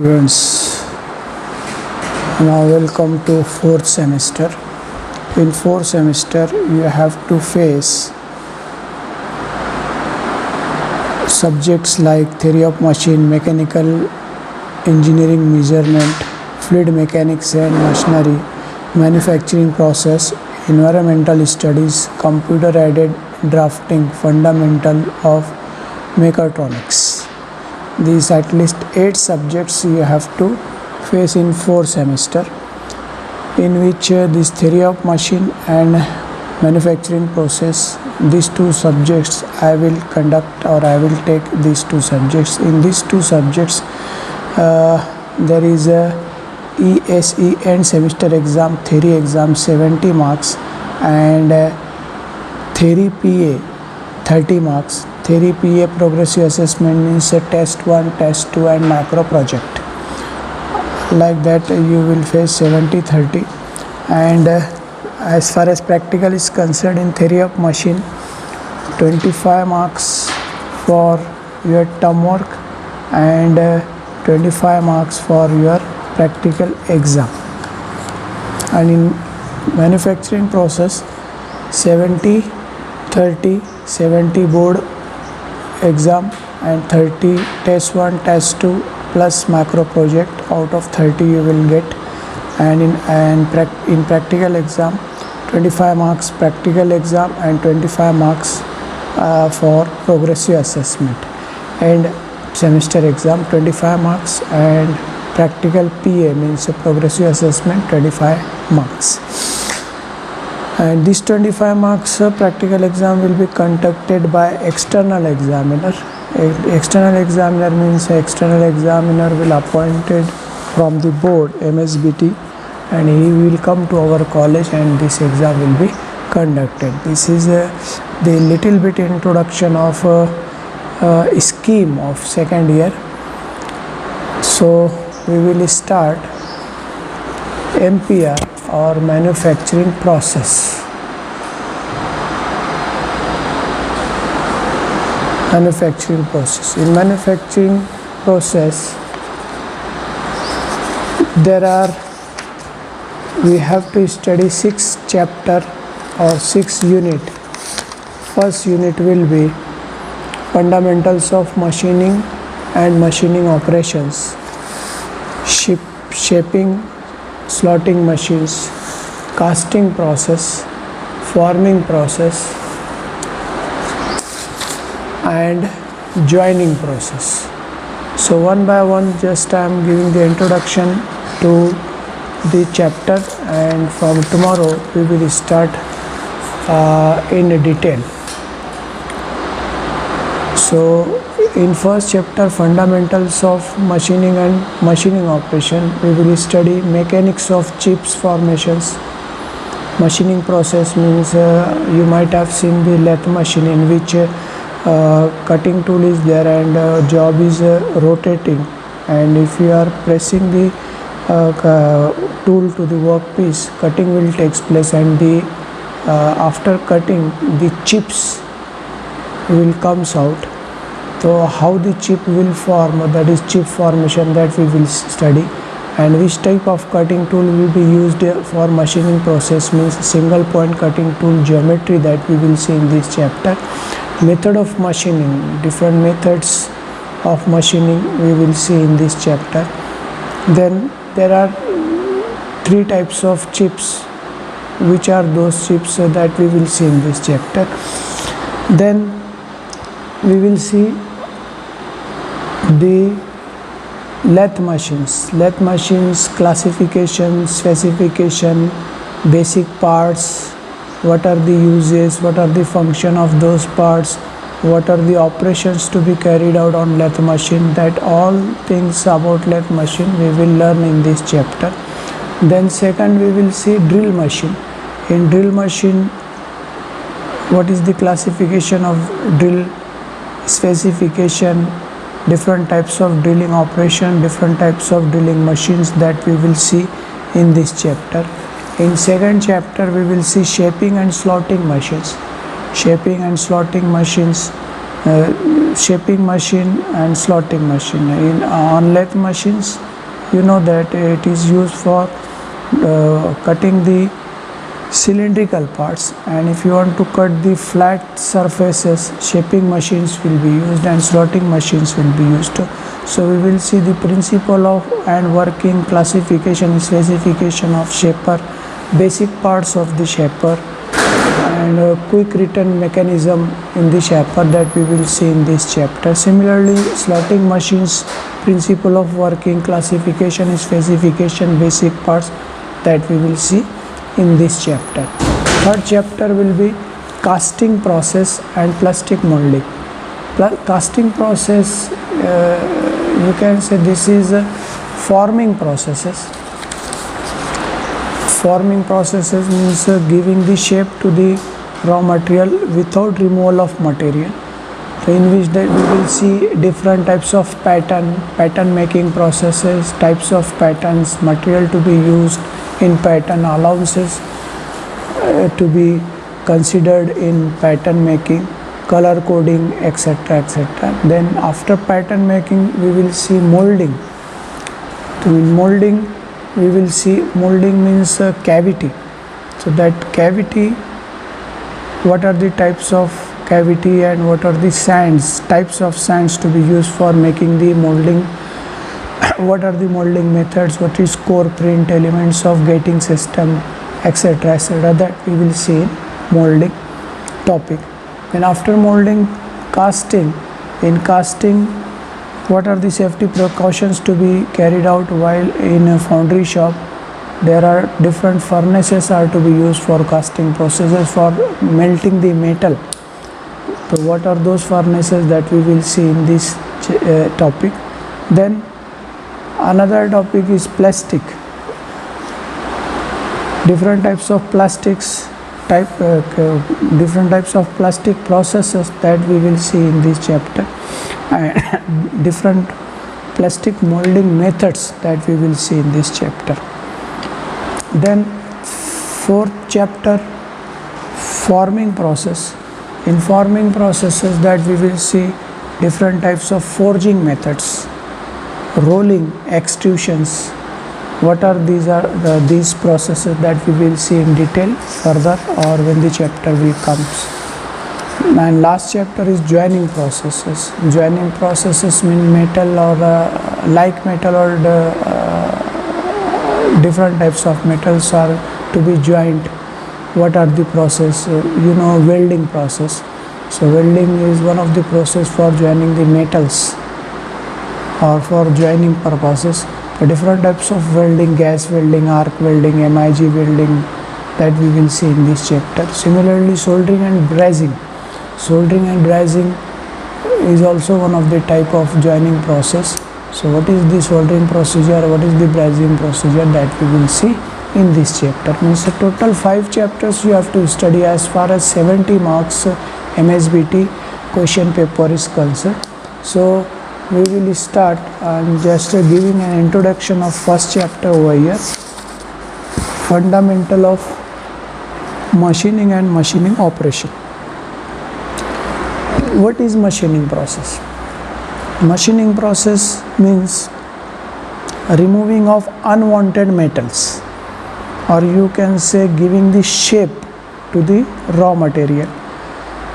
Students, now welcome to fourth semester. In fourth semester, you have to face subjects like theory of machine, mechanical engineering, measurement, fluid mechanics and machinery, manufacturing process, environmental studies, computer aided drafting, fundamental of mechatronics. These at least 8 subjects you have to face in 4 semester, in which this theory of machine and manufacturing process, these 2 subjects I will conduct, or I will take these 2 subjects. In these 2 subjects there is a ESE end semester exam, theory exam 70 marks, and theory PA 30 marks. Theory PA progressive assessment means test 1, test 2 and macro project. Like that you will face 70-30. And as far as practical is concerned, in theory of machine, 25 marks for your term work and 25 marks for your practical exam. And in manufacturing process, 70-30, 70 board exam and 30 test 1, test 2 plus macro project. Out of 30 you will get. And in practical exam, 25 marks practical exam and 25 marks for progressive assessment. And semester exam 25 marks and practical PA means progressive assessment 25 marks. And this 25 marks practical exam will be conducted by external examiner. External examiner means external examiner will appointed from the board MSBT, and he will come to our college and this exam will be conducted. This is the little bit introduction of scheme of second year. So we will start MPR or manufacturing process. Manufacturing process. In manufacturing process, we have to study 6 chapter or 6 unit. First unit will be fundamentals of machining and machining operations, shaping, slotting machines, casting process, forming process and joining process. So one by one, just I am giving the introduction to the chapter, and from tomorrow we will start in detail. So in first chapter, fundamentals of machining and machining operation, we will study mechanics of chips formations. Machining process means you might have seen the lathe machine in which cutting tool is there and job is rotating, and if you are pressing the tool to the workpiece, cutting will take place, and the after cutting the chips will comes out. So how the chip will form, that is chip formation, that we will study. And which type of cutting tool will be used for machining process means single point cutting tool geometry, that we will see in this chapter. Method of machining, different methods of machining we will see in this chapter. Then there are 3 types of chips. Which are those chips that we will see in this chapter. Then we will see the lathe machines classification, specification, basic parts, what are the uses, what are the function of those parts, what are the operations to be carried out on lathe machine. That all things about lathe machine we will learn in this chapter. Then second, we will see drill machine. In drill machine, what is the classification of drill, specification, different types of drilling operation, different types of drilling machines, that we will see in this chapter. In second chapter, we will see shaping and slotting machines. Shaping and slotting machines shaping machine and slotting machine. In on lathe machines, you know that it is used for cutting the cylindrical parts, and if you want to cut the flat surfaces, shaping machines will be used and slotting machines will be used. So we will see the principle of and working, classification, specification of shaper, basic parts of the shaper, and quick return mechanism in the shaper that we will see in this chapter. Similarly, slotting machines, principle of working, classification, specification, basic parts that we will see in this chapter. Third chapter will be casting process and plastic molding. Casting process, you can say this is forming processes. Forming processes means giving the shape to the raw material without removal of material. So in which that we will see different types of pattern making processes, types of patterns, material to be used in pattern, allowances to be considered in pattern making, color coding, etc., etc. Then after pattern making we will see molding. So in molding we will see, molding means cavity. So that cavity, what are the types of cavity and what are the types of sands to be used for making the molding, what are the molding methods, what is core print, elements of gating system, etc., etc. that we will see in molding topic. Then after molding, casting. In casting, what are the safety precautions to be carried out while in a foundry shop? There are different furnaces are to be used for casting processes for melting the metal. So what are those furnaces that we will see in this topic. Then another topic is plastic. Different types of plastics, different types of plastic processes that we will see in this chapter, and different plastic molding methods that we will see in this chapter. Then fourth chapter, forming process. In forming processes that we will see different types of forging methods, rolling, extrusions. What are these processes that we will see in detail further or when the chapter will comes. And last chapter is joining processes. Joining processes mean metal or like metal or different types of metals are to be joined. What are the process? Welding process. So welding is one of the process for joining the metals or for joining purposes. Different types of welding, gas welding, arc welding, MIG welding that we will see in this chapter. Similarly, soldering and brazing. Soldering and brazing is also one of the type of joining process. So what is the soldering procedure, what is the brazing procedure that we will see in this chapter. Means a total 5 chapters you have to study as far as 70 marks MSBT question paper is concerned. So we will start and just giving an introduction of first chapter over here. Fundamental of machining and machining operation. What is machining process? Machining process means removing of unwanted metals, or you can say giving the shape to the raw material,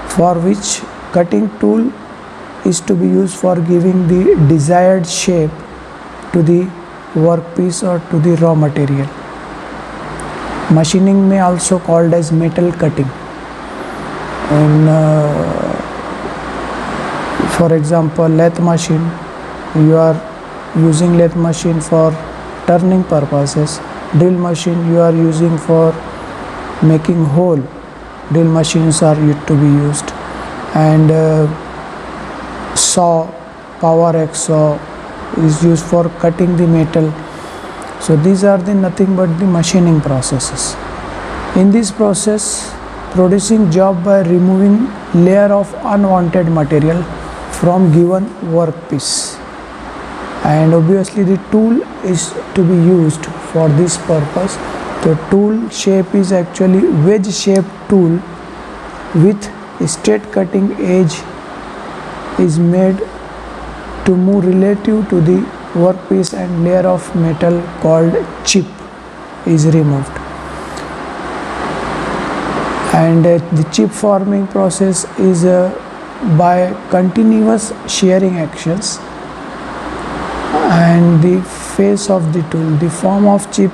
for which cutting tool is to be used for giving the desired shape to the workpiece or to the raw material. Machining may also called as metal cutting. And for example, lathe machine, you are using lathe machine for turning purposes. Drill machine you are using for making hole. Drill machines are yet to be used. And saw, power axe saw is used for cutting the metal. So these are the nothing but the machining processes. In this process, producing job by removing layer of unwanted material from given workpiece, and obviously the tool is to be used for this purpose. The tool shape is actually wedge shaped tool with straight cutting edge is made to move relative to the workpiece, and layer of metal called chip is removed. And the chip forming process is by continuous shearing actions and the face of the tool. The form of chip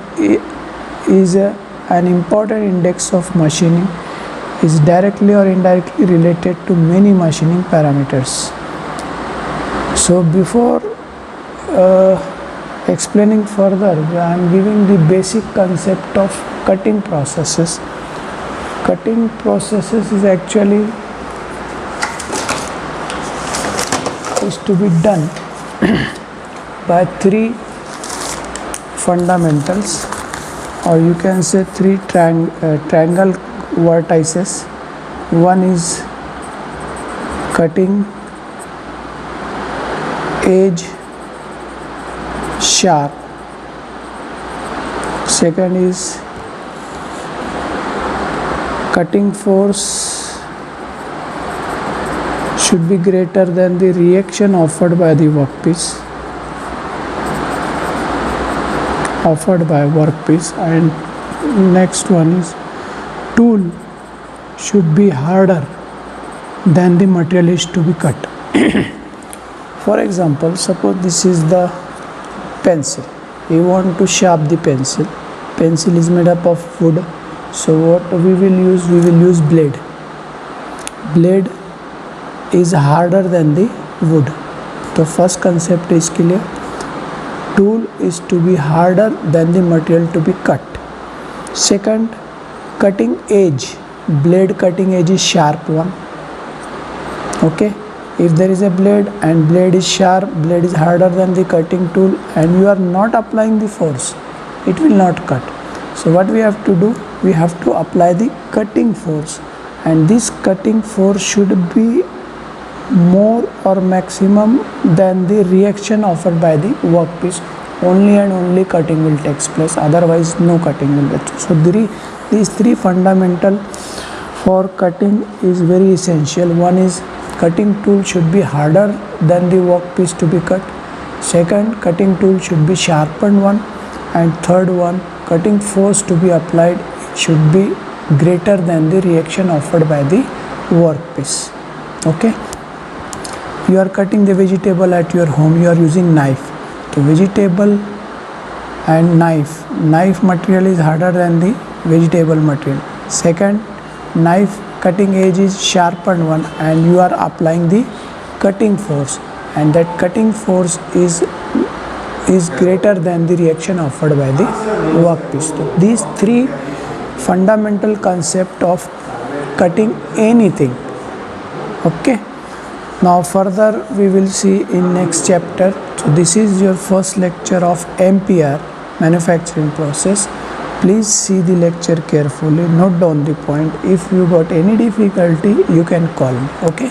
is an important index of machining, is directly or indirectly related to many machining parameters. So before explaining further, I am giving the basic concept of cutting processes. Cutting processes is actually is to be done by three fundamentals, or you can say three triangle vertices. One is cutting edge sharp, second is cutting force should be greater than the reaction offered by the workpiece, and next one is tool should be harder than the material is to be cut. For example, suppose this is the pencil. You want to sharpen the pencil. Pencil is made up of wood. So what we will use? We will use blade. Blade is harder than the wood. The first concept is clear. Tool is to be harder than the material to be cut. Second, cutting edge. Blade cutting edge is sharp one. Okay. If there is a blade and blade is sharp, blade is harder than the cutting tool, and you are not applying the force, it will not cut. So what we have to do? We have to apply the cutting force, and this cutting force should be more or maximum than the reaction offered by the workpiece. Only and only cutting will take place, otherwise no cutting will take place. So these three fundamental for cutting is very essential. One is cutting tool should be harder than the workpiece to be cut. Second, cutting tool should be sharpened one. And third one, cutting force to be applied should be greater than the reaction offered by the workpiece. Okay. You are cutting the vegetable at your home. You are using knife. The vegetable and knife material is harder than the vegetable material. Second, knife cutting edge is sharpened one, and you are applying the cutting force, and that cutting force is greater than the reaction offered by the workpiece. So these three fundamental concept of cutting anything. Okay. Now further we will see in next chapter. So this is your first lecture of MPR, manufacturing process. Please see the lecture carefully, note down the point. If you got any difficulty, you can call me. Okay.